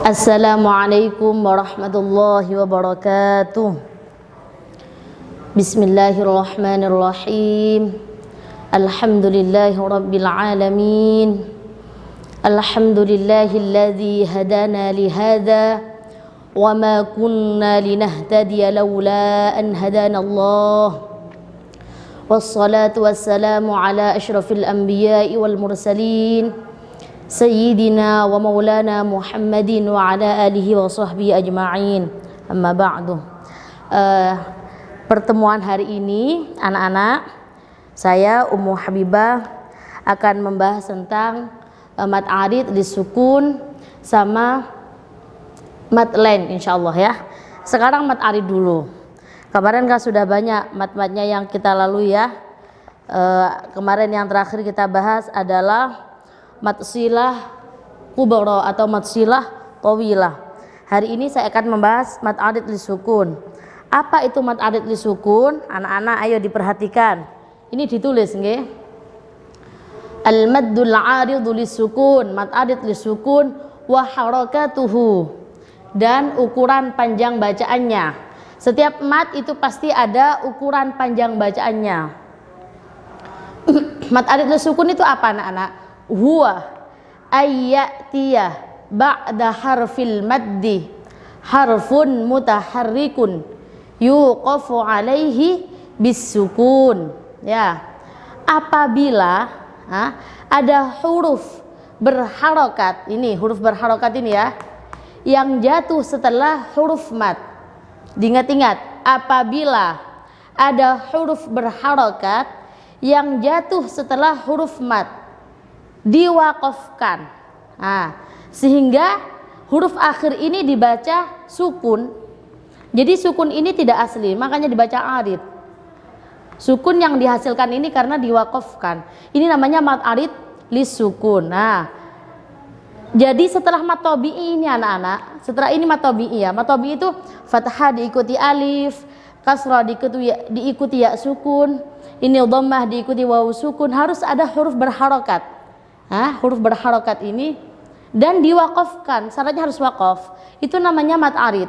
Assalamualaikum warahmatullahi wabarakatuh. Bismillahirrahmanirrahim. Alhamdulillahi rabbil alamin. Alhamdulillahilladzi hadana lihada wa ma kunna linahtadiya laula an hadana Allah. Wassalatu wassalamu ala asyrafil anbiya'i wal mursalin Sayyidina wa maulana Muhammadin wa ala alihi wa sahbihi ajma'in. Amma ba'du. Pertemuan hari ini anak-anak, saya Ummu Habibah akan membahas tentang mat arid lisukun sama mat lain insyaallah ya. Sekarang mat arid dulu. Kemarin kan sudah banyak mat-matnya yang kita lalui ya. Kemarin yang terakhir kita bahas adalah mat silah kubra atau mat silah tawilah. Hari ini saya akan membahas mat arid lisukun. Apa itu mat arid lisukun? Anak-anak ayo diperhatikan. Ini ditulis nggih. Al maddul aridul lisukun, mat arid lisukun wa harakatuhu, dan ukuran panjang bacaannya. Setiap mat itu pasti ada ukuran panjang bacaannya. Mat arid lisukun itu apa anak-anak? Huwa ayyatiyah ba'da harfil maddi harfun mutaharrikun yuqafu alaihi bisukun. Ya, apabila ada huruf berharokat, ini huruf berharokat ini ya, yang jatuh setelah huruf mad. Diingat-ingat, apabila ada huruf berharokat yang jatuh setelah huruf mad, diwakafkan, sehingga huruf akhir ini dibaca sukun. Jadi sukun ini tidak asli, makanya dibaca arid. Sukun yang dihasilkan ini karena diwakafkan. Ini namanya mat arid lisukun. Jadi setelah mat tabi'i ini anak-anak, setelah ini mat tabi'i ya. Mat tabi'i itu fathah diikuti alif, kasrah diikuti ya sukun, ini dhammah diikuti wawu sukun. Harus ada huruf berharokat. Huruf berharokat ini dan diwakafkan, syaratnya harus wakaf. Itu namanya mat arid.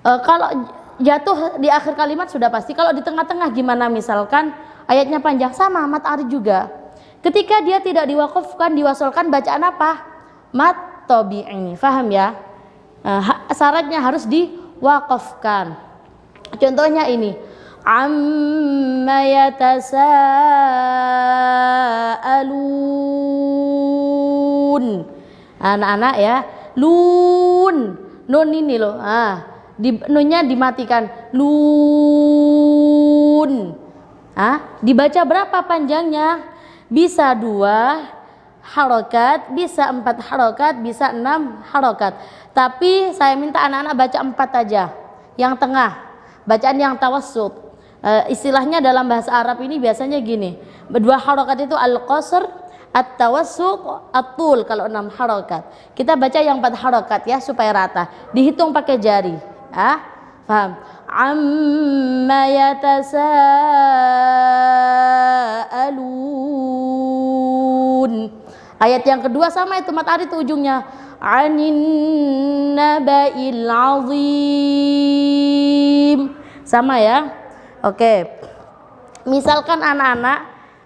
Kalau jatuh di akhir kalimat sudah pasti. Kalau di tengah-tengah gimana? Misalkan ayatnya panjang, sama mat arid juga. Ketika dia tidak diwakafkan, diwasolkan, bacaan apa? Mat tabi'i. Faham ya? Syaratnya harus diwakafkan. Contohnya ini, amma yatasaalun. Anak-anak ya, lun, nun ini loh. Nunnya dimatikan, lun. Dibaca berapa panjangnya? Bisa 2 harokat, bisa 4 harokat, bisa 6 harokat. Tapi saya minta anak-anak baca 4 aja. Yang tengah, bacaan yang tawassut. Istilahnya dalam bahasa Arab ini biasanya gini, 2 harokat itu al-qasr, at-tawassut, at-tul. Kalau 6 harokat, kita baca yang 4 harokat ya, supaya rata. Dihitung pakai jari. Paham? Amma yatasaalun. Ayat yang kedua sama itu mat arid ujungnya, anin naba'il azim. Sama ya. Oke. Misalkan anak-anak,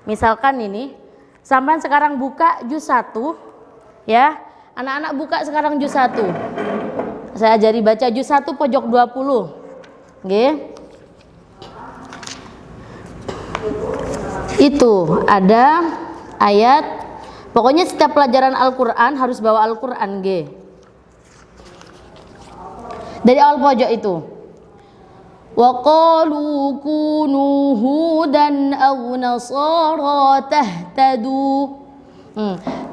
misalkan ini sampean sekarang buka juz 1 ya. Anak-anak buka sekarang juz 1. Saya ajari baca juz 1 pojok 20. Nggih. Itu ada ayat, pokoknya setiap pelajaran Al-Qur'an harus bawa Al-Qur'an nggih. Dari awal pojok itu. Wa qalu kunu hudan aw nasara tahtadu.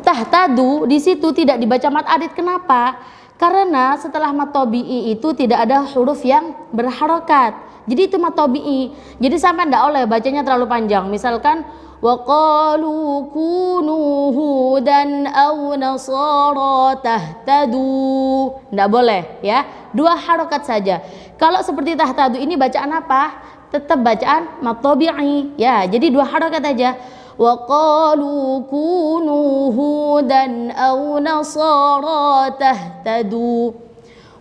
Tahtadu di situ tidak dibaca mat arid. Kenapa? Karena setelah mat tabi'i itu tidak ada huruf yang berharokat. Jadi itu mat tabi'i. Jadi sampai tidak oleh bacanya terlalu panjang. Misalkan wa qalu kunu hudan aw nasara tahtadu. Tidak boleh ya. 2 harokat saja. Kalau seperti tahtadu ini bacaan apa? Tetap bacaan mat tabi'i. Ya, jadi 2 harokat aja. wa qalu kunu hudan aw nasara tahtadu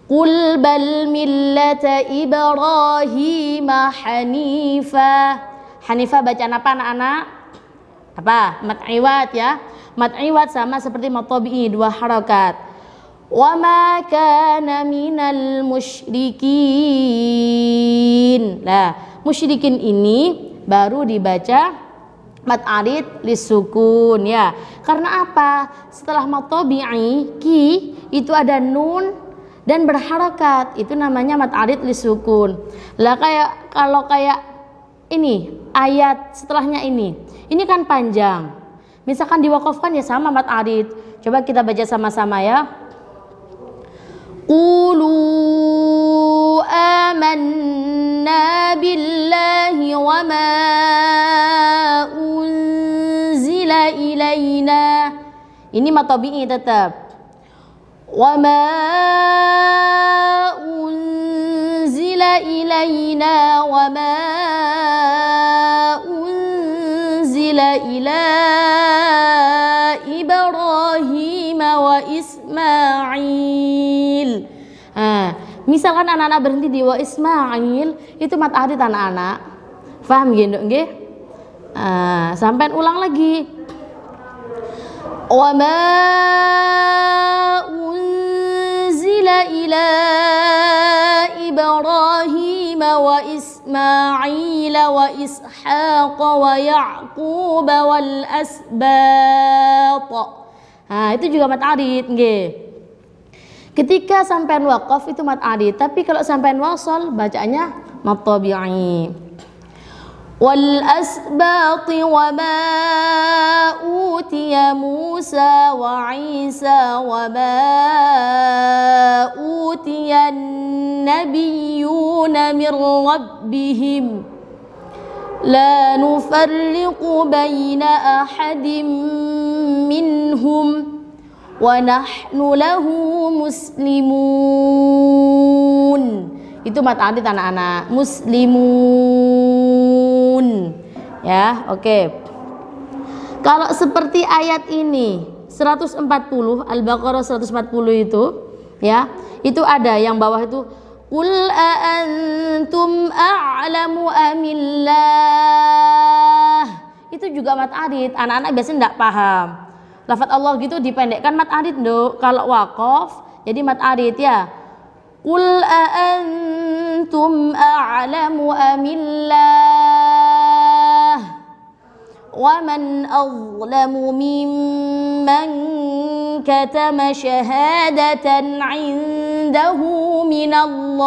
qul bal millata Ibrahim hanifa. Hanifa bacaan apa anak-anak? Apa? Mad iwad ya. Mad iwad sama seperti mad tabi'i, dua harakat. Wa ma kana minal musyrikin. Nah, musyrikin ini baru dibaca mad arid lisukun ya. Karena apa? Setelah mad tabi'i ki itu ada nun dan berharakat, itu namanya mad arid lisukun. Lah kalau kayak ini ayat setelahnya ini kan panjang. Misalkan diwakafkan ya sama mad arid. Coba kita baca sama-sama ya. Qulu amanna billahi wa ma unzila ilaina. Ini mad tabi'i tetap. Wa ma unzila ilaina wa ma unzila ila Ibrahim wa Ismail. Misalkan anak-anak berhenti di wa Ismail, itu mad arid anak-anak. Paham gitu nggih? Sampai ulang lagi. Wa ma unzila ila Ibrahim wa Ismail wa Ishaq wa Ya'qub wal asbat. Itu juga mad arid nggih. Ketika sampean waqaf itu mad arid, tapi kalau sampean wasal bacaannya mad tabi'i. Wal asbati wa ma utiya Musa wa Isa wa ma utiya an-nabiyyuna min rabbihim la nufarriqu baina ahadin minhum wa nahnu lahu muslimun. Itu mad arid anak-anak, muslimun ya. Oke. Kalau seperti ayat ini 140 Al-Baqarah 140 itu ya, itu ada yang bawah itu qul a antum a'lamu amillah. Itu juga mad arid. Anak-anak biasanya enggak paham. Lafaz Allah gitu dipendekkan mad arid Nduk. Kalau waqaf jadi mad arid ya. Qul a antum a'lamu amillah wa man azlamu mimman katama syahadatan 'indahu minallah.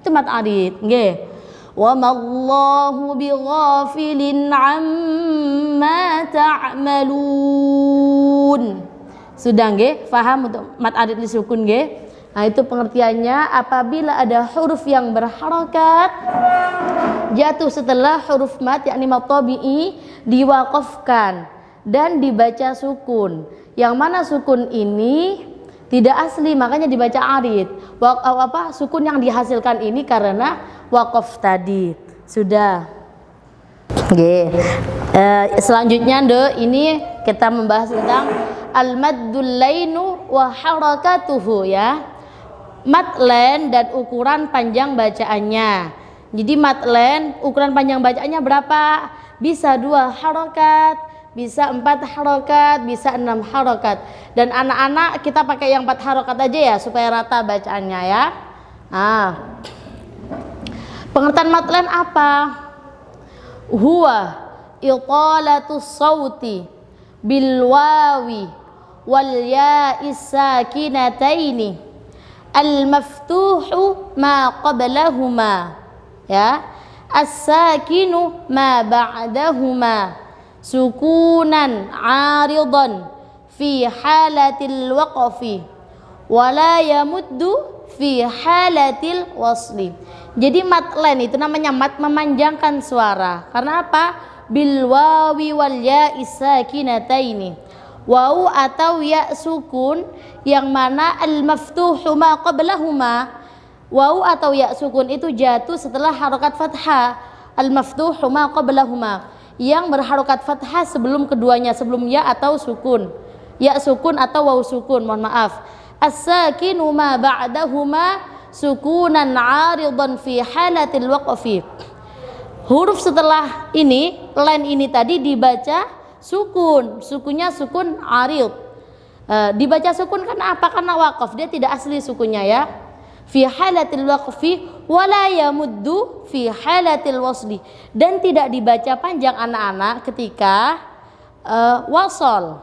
Itu mad arid nggih. Wa mallahu bighafilin 'amma ta'malun. Sudah nggih? Paham untuk mad arid lisukun nggih? Nah, itu pengertiannya apabila ada huruf yang berharakat jatuh setelah huruf mad yakni mad tabi'i diwaqafkan dan dibaca sukun. Yang mana sukun ini tidak asli makanya dibaca arid. Sukun yang dihasilkan ini karena waqaf tadi. Sudah. Nggih. Selanjutnya ini kita membahas tentang al-maddul lainu wa harakatuhu ya. Mad len dan ukuran panjang bacaannya. Jadi mad len ukuran panjang bacaannya berapa? Bisa 2 harakat, bisa 4 harakat, bisa 6 harakat. Dan anak-anak kita pakai yang 4 harakat aja ya supaya rata bacaannya ya. Pengertian mad len apa? Huwa iqalatus sauti bil wawi wal ya'is sakinataini al maftuhu ma qablahuma ya, as-sakinu ma ba'dahuma sukunan 'aridan fi halatil waqfi wa la yamuddu fi halatil wasli. Jadi mad len itu namanya mad memanjangkan suara. Karena apa? Bil wawi wal ya'is sakinataini. Waw atau ya sukun yang mana al maftuhu ma qablahuma. Waw atau ya sukun itu jatuh setelah harakat fathah. Al maftuhu ma qablahuma. yang berharokat fathah sebelum keduanya, sebelum ya atau sukun. Ya sukun atau waw sukun, mohon maaf. As-sakinu ma ba'dahuma sukunan 'aridan fi halatil waqfi. Huruf setelah ini, line ini tadi dibaca sukun, sukunnya sukun 'arid. Dibaca sukun karena apa? Karena waqaf, dia tidak asli sukunnya ya. Fi halatil waqfi wala yamuddu fi halatil wasli, dan tidak dibaca panjang anak-anak ketika wasol.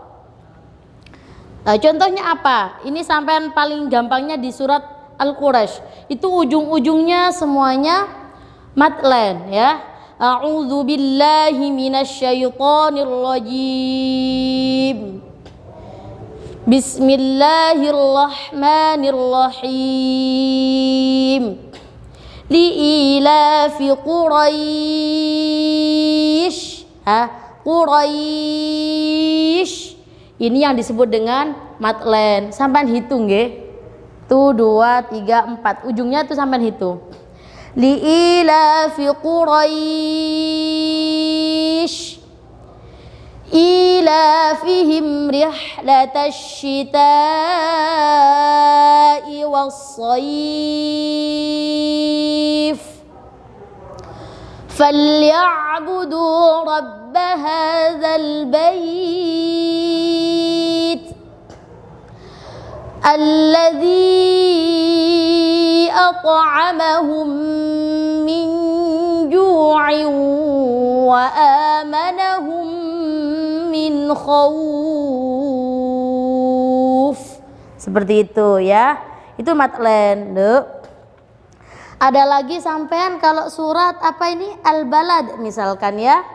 Contohnya apa? Ini sampean paling gampangnya di surat Al-Quraisy. Itu ujung-ujungnya semuanya madlen ya. A'udzu billahi minasyaitonir rajim. Bismillahirrahmanirrahim. Li'ilafi Quraisy. Quraisy. Ini yang disebut dengan madlen. Sampai hitung nggih. 1 2 3 4. Ujungnya tuh sampai hitung. Li'ilafi Quraisy. Ilafihim rihlatash shita'i was-sayf. فليعبدوا رب هذا البيت الذي أطعمهم من جوع وآمنهم من خوف. Seperti itu ya. Itu madlen, Dek. Ada lagi sampean kalau surat apa ini Al-Balad misalkan ya.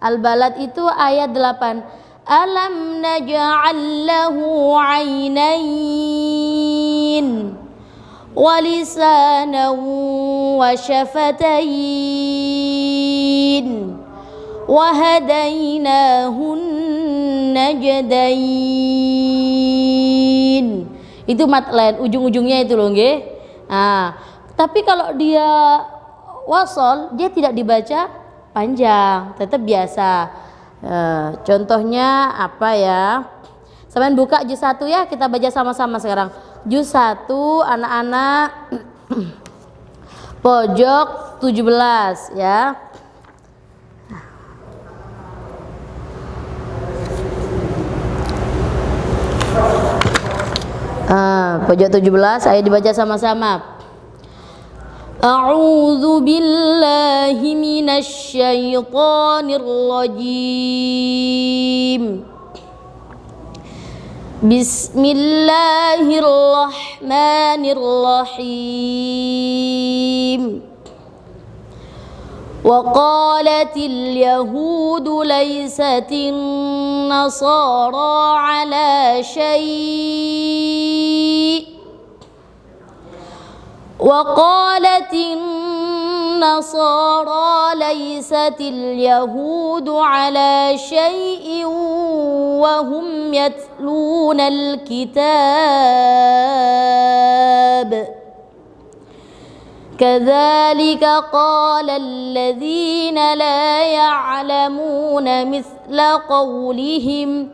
Al-Balad itu ayat 8. Alam naj'al lahu 'ainain wa lisanan wa syafatain wa hadainahun najdain. Itu madlen, ujung-ujungnya itu loh nggih. Nah, tapi kalau dia wasol, dia tidak dibaca panjang, tetap biasa. Contohnya apa ya? Sampean buka juz 1 ya, kita baca sama-sama sekarang. Juz 1 anak-anak pojok 17 ya. Pojok 17, ayo dibaca sama-sama. A'udzu billahi minasy syaithanir rajim. Bismillahirrahmanirrahim. Wa qalatil yahudu laysatin nasara ala syai'. وقالت النصارى ليست اليهود على شيء وهم يتلون الكتاب كذلك قال الذين لا يعلمون مثل قولهم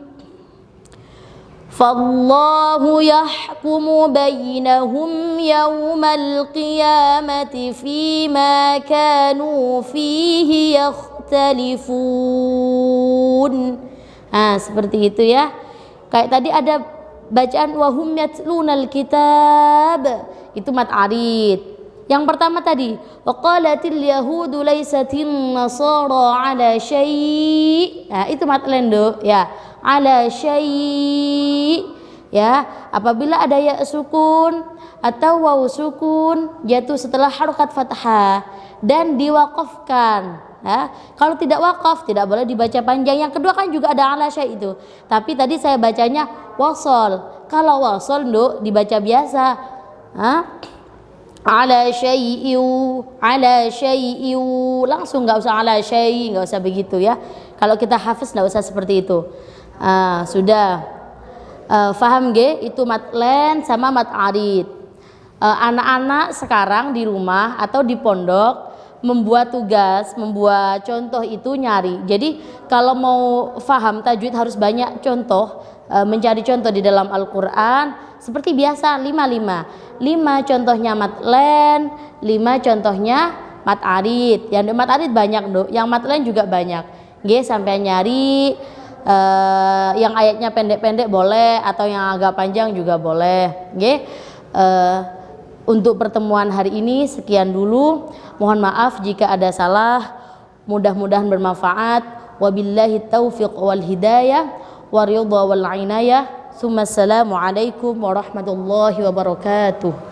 فالله يحكم بينهم يوم القيامة فيما كانوا فيه يختلفون. Seperti itu ya. Kayak tadi ada bacaan wahum yatlunal kitab, itu mad arid. Yang pertama tadi waqalatil yahudu laysatin nasara ala syai'. Itu mad lendo ya. Ala syai' ya, apabila ada ya sukun atau waw sukun jatuh setelah harokat fathah dan diwakafkan ya. Kalau tidak wakaf tidak boleh dibaca panjang. Yang kedua kan juga ada ala syai' itu, tapi tadi saya bacanya wasol. Kalau wasol nduk dibaca biasa ala syai'u langsung, nggak usah ala syai', nggak usah begitu ya. Kalau kita hafiz nggak usah seperti itu. Sudah faham ge? Itu madlen sama mad arid. Anak-anak sekarang di rumah atau di pondok membuat tugas, membuat contoh itu nyari. Jadi kalau mau faham tajwid harus banyak contoh, mencari contoh di dalam Al-Quran. Seperti biasa 5 contohnya matlen, 5 contohnya mat arid. Yang mat arid banyak dong, yang matlen juga banyak. Nggih, sampai nyari yang ayatnya pendek-pendek boleh, atau yang agak panjang juga boleh. Nggih. Untuk pertemuan hari ini sekian dulu. Mohon maaf jika ada salah. Mudah-mudahan bermanfaat. Wabillahi taufiq wal hidayah wa ridha wal inayah. Assalamualaikum warahmatullahi wabarakatuh.